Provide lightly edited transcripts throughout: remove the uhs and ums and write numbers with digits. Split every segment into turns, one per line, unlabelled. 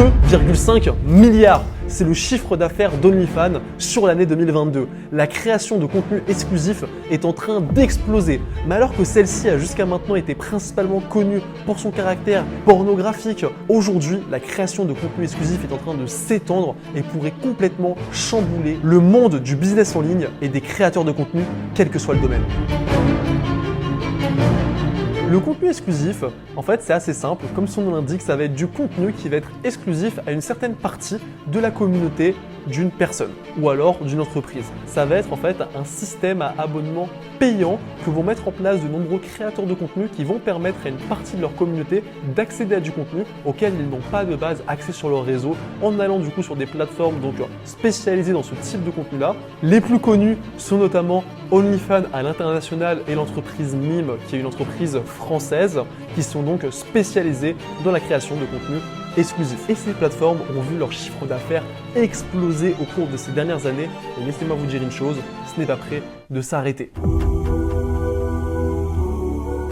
2,5 milliards. C'est le chiffre d'affaires d'OnlyFans sur l'année 2022. La création de contenu exclusif est en train d'exploser. Mais alors que celle-ci a jusqu'à maintenant été principalement connue pour son caractère pornographique, aujourd'hui, la création de contenu exclusif est en train de s'étendre et pourrait complètement chambouler le monde du business en ligne et des créateurs de contenu, quel que soit le domaine. Le contenu exclusif, en fait, c'est assez simple. Comme son nom l'indique, ça va être du contenu qui va être exclusif à une certaine partie de la communauté d'une personne ou alors d'une entreprise. Ça va être en fait un système à abonnement payant que vont mettre en place de nombreux créateurs de contenu qui vont permettre à une partie de leur communauté d'accéder à du contenu auquel ils n'ont pas de base accès sur leur réseau en allant du coup sur des plateformes donc spécialisées dans ce type de contenu-là. Les plus connus sont notamment OnlyFans à l'international et l'entreprise Mime qui est une entreprise française qui sont donc spécialisées dans la création de contenu exclusif. Et ces plateformes ont vu leur chiffre d'affaires exploser au cours de ces dernières années. Et laissez-moi vous dire une chose, ce n'est pas prêt de s'arrêter.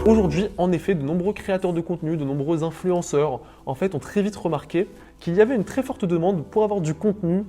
Aujourd'hui, en effet, de nombreux créateurs de contenu, de nombreux influenceurs, en fait, ont très vite remarqué qu'il y avait une très forte demande pour avoir du contenu,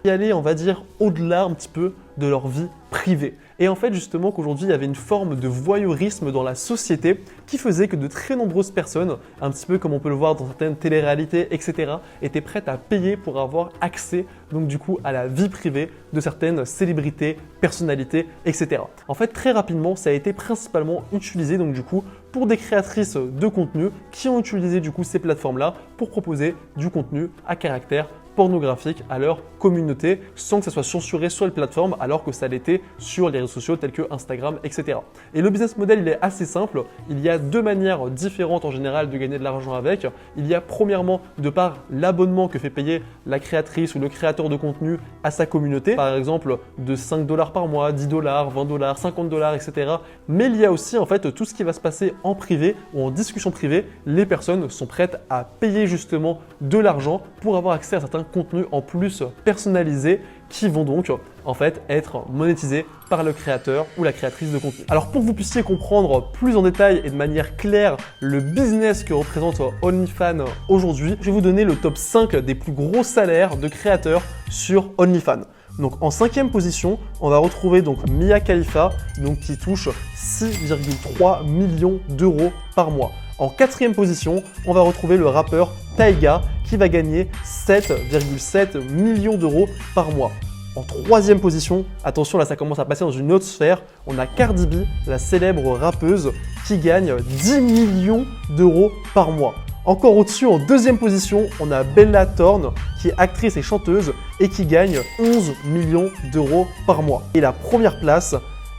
qui allait, on va dire, au-delà un petit peu de leur vie privée. Et en fait, justement, qu'aujourd'hui, il y avait une forme de voyeurisme dans la société qui faisait que de très nombreuses personnes, un petit peu comme on peut le voir dans certaines téléréalités, etc., étaient prêtes à payer pour avoir accès, donc du coup, à la vie privée de certaines célébrités, personnalités, etc. En fait, très rapidement, ça a été principalement utilisé, donc du coup, pour des créatrices de contenu qui ont utilisé du coup ces plateformes-là pour proposer du contenu à caractère pornographique à leur communauté sans que ça soit censuré sur les plateformes alors que ça l'était sur les réseaux sociaux tels que Instagram, etc. Et le business model, il est assez simple. Il y a deux manières différentes en général de gagner de l'argent avec. Il y a premièrement de par l'abonnement que fait payer la créatrice ou le créateur de contenu à sa communauté, par exemple de 5 $ par mois, 10 $, 20 $, 50 $, etc. Mais il y a aussi en fait tout ce qui va se passer en privé ou en discussion privée. Les personnes sont prêtes à payer justement de l'argent pour avoir accès à certains contenus en plus personnalisés qui vont donc en fait être monétisés par le créateur ou la créatrice de contenu. Alors pour que vous puissiez comprendre plus en détail et de manière claire le business que représente OnlyFans aujourd'hui, je vais vous donner le top 5 des plus gros salaires de créateurs sur OnlyFans. Donc en 5e position, on va retrouver donc Mia Khalifa donc, qui touche 6,3 millions d'euros par mois. En 4e position, on va retrouver le rappeur Tyga qui va gagner 7,7 millions d'euros par mois. En 3e position, attention là ça commence à passer dans une autre sphère, on a Cardi B, la célèbre rappeuse qui gagne 10 millions d'euros par mois. Encore au-dessus, en 2e position, on a Bella Thorne qui est actrice et chanteuse et qui gagne 11 millions d'euros par mois. Et la première place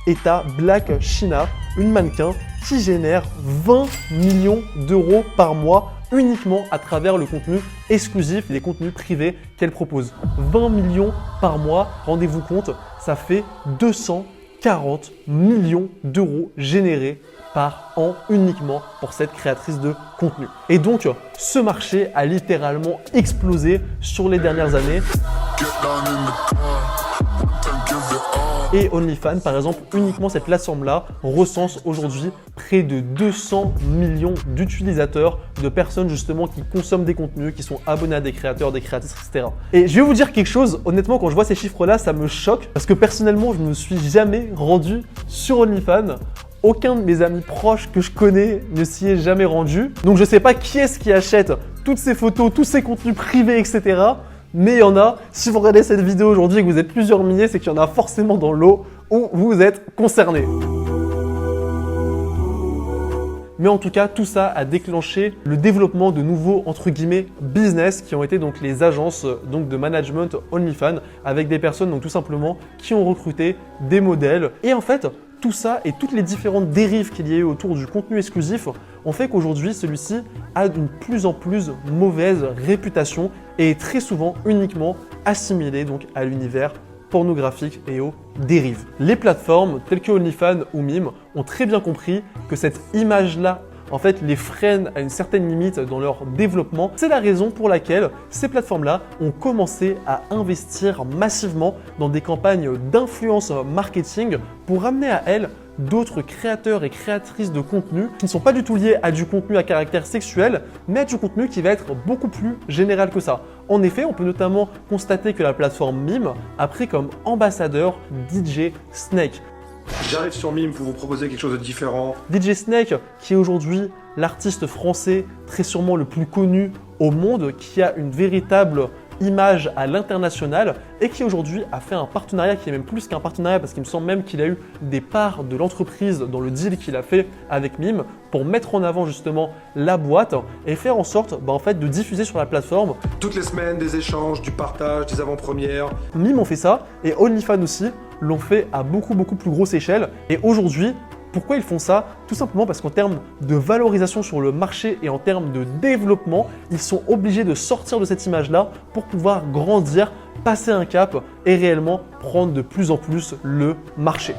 est à Black Chyna, une mannequin qui génère 20 millions d'euros par mois uniquement à travers le contenu exclusif, les contenus privés qu'elle propose. 20 millions par mois, rendez-vous compte, ça fait 240 millions d'euros générés par an uniquement pour cette créatrice de contenu. Et donc, ce marché a littéralement explosé sur les dernières années. Et OnlyFans, par exemple, uniquement cette plateforme-là recense aujourd'hui près de 200 millions d'utilisateurs, de personnes justement qui consomment des contenus, qui sont abonnés à des créateurs, des créatrices, etc. Et je vais vous dire quelque chose, honnêtement, quand je vois ces chiffres-là, ça me choque parce que personnellement, je ne me suis jamais rendu sur OnlyFans. Aucun de mes amis proches que je connais ne s'y est jamais rendu. Donc je ne sais pas qui est-ce qui achète toutes ces photos, tous ces contenus privés, etc. Mais il y en a. Si vous regardez cette vidéo aujourd'hui et que vous êtes plusieurs milliers, c'est qu'il y en a forcément dans l'eau où vous êtes concernés. Mais en tout cas, tout ça a déclenché le développement de nouveaux, entre guillemets, business qui ont été donc les agences donc, de management OnlyFans avec des personnes donc tout simplement qui ont recruté des modèles. Et en fait, tout ça et toutes les différentes dérives qu'il y a eu autour du contenu exclusif ont fait qu'aujourd'hui, celui-ci a une plus en plus mauvaise réputation et est très souvent uniquement assimilé donc à l'univers pornographique et aux dérives. Les plateformes telles que OnlyFans ou Mime ont très bien compris que cette image-là en fait les freine à une certaine limite dans leur développement. C'est la raison pour laquelle ces plateformes-là ont commencé à investir massivement dans des campagnes d'influence marketing pour amener à elles d'autres créateurs et créatrices de contenu qui ne sont pas du tout liés à du contenu à caractère sexuel, mais à du contenu qui va être beaucoup plus général que ça. En effet, on peut notamment constater que la plateforme Mime a pris comme ambassadeur DJ Snake.
J'arrive sur Mime pour vous proposer quelque chose de différent.
DJ Snake, qui est aujourd'hui l'artiste français très sûrement le plus connu au monde, qui a une véritable image à l'international et qui aujourd'hui a fait un partenariat qui est même plus qu'un partenariat parce qu'il me semble même qu'il a eu des parts de l'entreprise dans le deal qu'il a fait avec Mime pour mettre en avant justement la boîte et faire en sorte en fait, de diffuser sur la plateforme.
Toutes les semaines, des échanges, du partage, des avant-premières.
Mime ont fait ça et OnlyFans aussi l'ont fait à beaucoup plus grosse échelle et aujourd'hui, pourquoi ils font ça? Tout simplement parce qu'en termes de valorisation sur le marché et en termes de développement, ils sont obligés de sortir de cette image-là pour pouvoir grandir, passer un cap et réellement prendre de plus en plus le marché.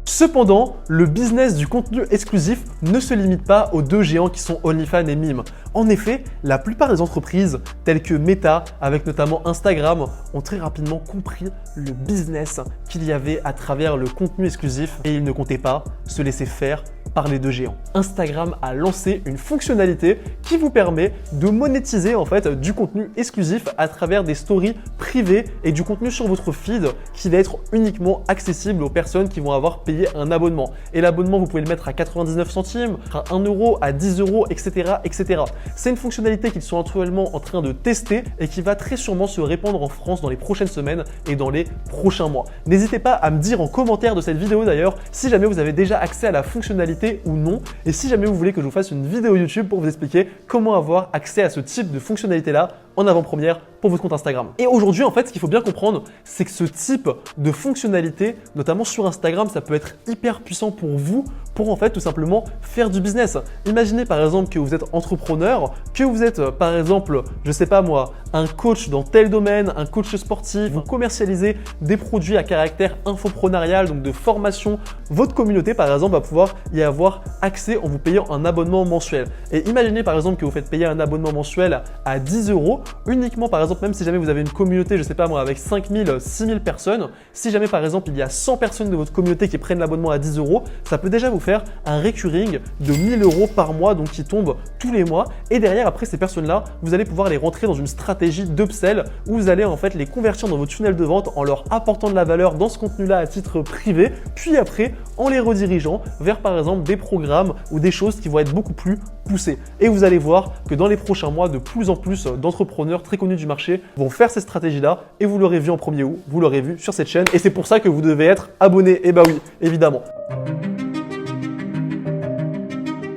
Cependant, le business du contenu exclusif ne se limite pas aux deux géants qui sont OnlyFans et Mime. En effet, la plupart des entreprises, telles que Meta, avec notamment Instagram, ont très rapidement compris le business qu'il y avait à travers le contenu exclusif et ils ne comptaient pas se laisser faire par les deux géants. Instagram a lancé une fonctionnalité qui vous permet de monétiser en fait du contenu exclusif à travers des stories privées et du contenu sur votre feed qui va être uniquement accessible aux personnes qui vont avoir payé un abonnement. Et l'abonnement, vous pouvez le mettre à 99 centimes, à 1 euro, à 10 euros, etc. etc. C'est une fonctionnalité qu'ils sont actuellement en train de tester et qui va très sûrement se répandre en France dans les prochaines semaines et dans les prochains mois. N'hésitez pas à me dire en commentaire de cette vidéo d'ailleurs si jamais vous avez déjà accès à la fonctionnalité ou non et si jamais vous voulez que je vous fasse une vidéo YouTube pour vous expliquer comment avoir accès à ce type de fonctionnalité là en avant-première pour votre compte Instagram. Et aujourd'hui, en fait, ce qu'il faut bien comprendre, c'est que ce type de fonctionnalité, notamment sur Instagram, ça peut être hyper puissant pour vous pour en fait tout simplement faire du business. Imaginez par exemple que vous êtes entrepreneur, que vous êtes par exemple, je sais pas moi, un coach dans tel domaine, un coach sportif, vous commercialisez des produits à caractère infoprenarial, donc de formation. Votre communauté par exemple va pouvoir y avoir accès en vous payant un abonnement mensuel. Et imaginez par exemple que vous faites payer un abonnement mensuel à 10 euros uniquement par exemple, même si jamais vous avez une communauté, je sais pas moi, avec 5000, 6000 personnes, si jamais par exemple il y a 100 personnes de votre communauté qui prennent l'abonnement à 10 euros, ça peut déjà vous faire un recurring de 1000 euros par mois, donc qui tombe tous les mois. Et derrière, après ces personnes-là, vous allez pouvoir les rentrer dans une stratégie d'upsell où vous allez en fait les convertir dans votre tunnel de vente en leur apportant de la valeur dans ce contenu-là à titre privé, puis après en les redirigeant vers par exemple des programmes ou des choses qui vont être beaucoup plus poussées. Et vous allez voir que dans les prochains mois, de plus en plus d'entrepreneurs très connus du marché vont faire ces stratégies-là et vous l'aurez vu en premier où? Vous l'aurez vu sur cette chaîne et c'est pour ça que vous devez être abonné. Et bah oui, évidemment.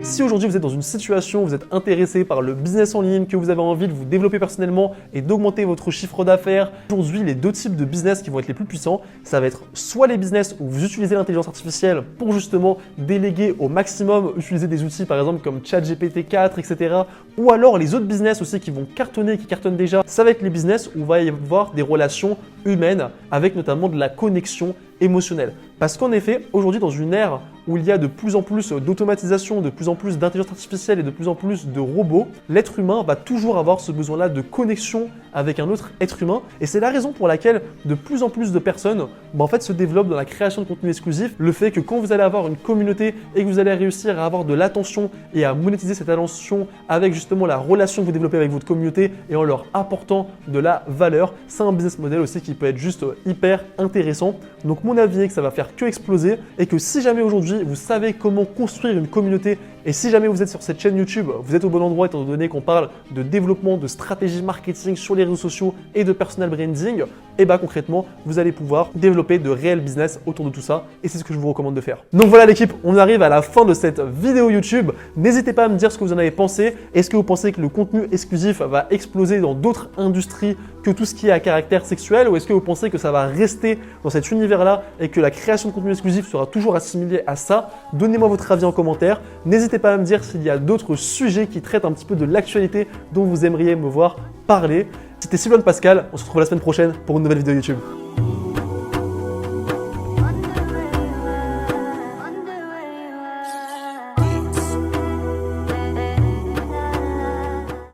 Si aujourd'hui vous êtes dans une situation où vous êtes intéressé par le business en ligne, que vous avez envie de vous développer personnellement et d'augmenter votre chiffre d'affaires, aujourd'hui les deux types de business qui vont être les plus puissants, ça va être soit les business où vous utilisez l'intelligence artificielle pour justement déléguer au maximum, utiliser des outils par exemple comme ChatGPT 4, etc. Ou alors les autres business aussi qui vont cartonner, qui cartonnent déjà, ça va être les business où il va y avoir des relations humaines avec notamment de la connexion émotionnelle. Parce qu'en effet, aujourd'hui dans une ère où il y a de plus en plus d'automatisation, de plus en plus d'intelligence artificielle et de plus en plus de robots, l'être humain va toujours avoir ce besoin-là de connexion avec un autre être humain. Et c'est la raison pour laquelle de plus en plus de personnes en fait, se développent dans la création de contenu exclusif. Le fait que quand vous allez avoir une communauté et que vous allez réussir à avoir de l'attention et à monétiser cette attention avec justement la relation que vous développez avec votre communauté et en leur apportant de la valeur, c'est un business model aussi qui peut être juste hyper intéressant. Donc mon avis est que ça va faire que exploser et que si jamais aujourd'hui vous savez comment construire une communauté et si jamais vous êtes sur cette chaîne YouTube, vous êtes au bon endroit étant donné qu'on parle de développement, de stratégie marketing sur les réseaux sociaux et de personal branding, et bah concrètement, vous allez pouvoir développer de réels business autour de tout ça et c'est ce que je vous recommande de faire. Donc voilà l'équipe, on arrive à la fin de cette vidéo YouTube. N'hésitez pas à me dire ce que vous en avez pensé. Est-ce que vous pensez que le contenu exclusif va exploser dans d'autres industries que tout ce qui est à caractère sexuel ou est-ce que vous pensez que ça va rester dans cet univers-là et que la création de contenu exclusif sera toujours assimilée à ça? Donnez-moi votre avis en commentaire. N'hésitez pas à me dire s'il y a d'autres sujets qui traitent un petit peu de l'actualité dont vous aimeriez me voir parler. C'était Sylvain Pascal, on se retrouve la semaine prochaine pour une nouvelle vidéo YouTube.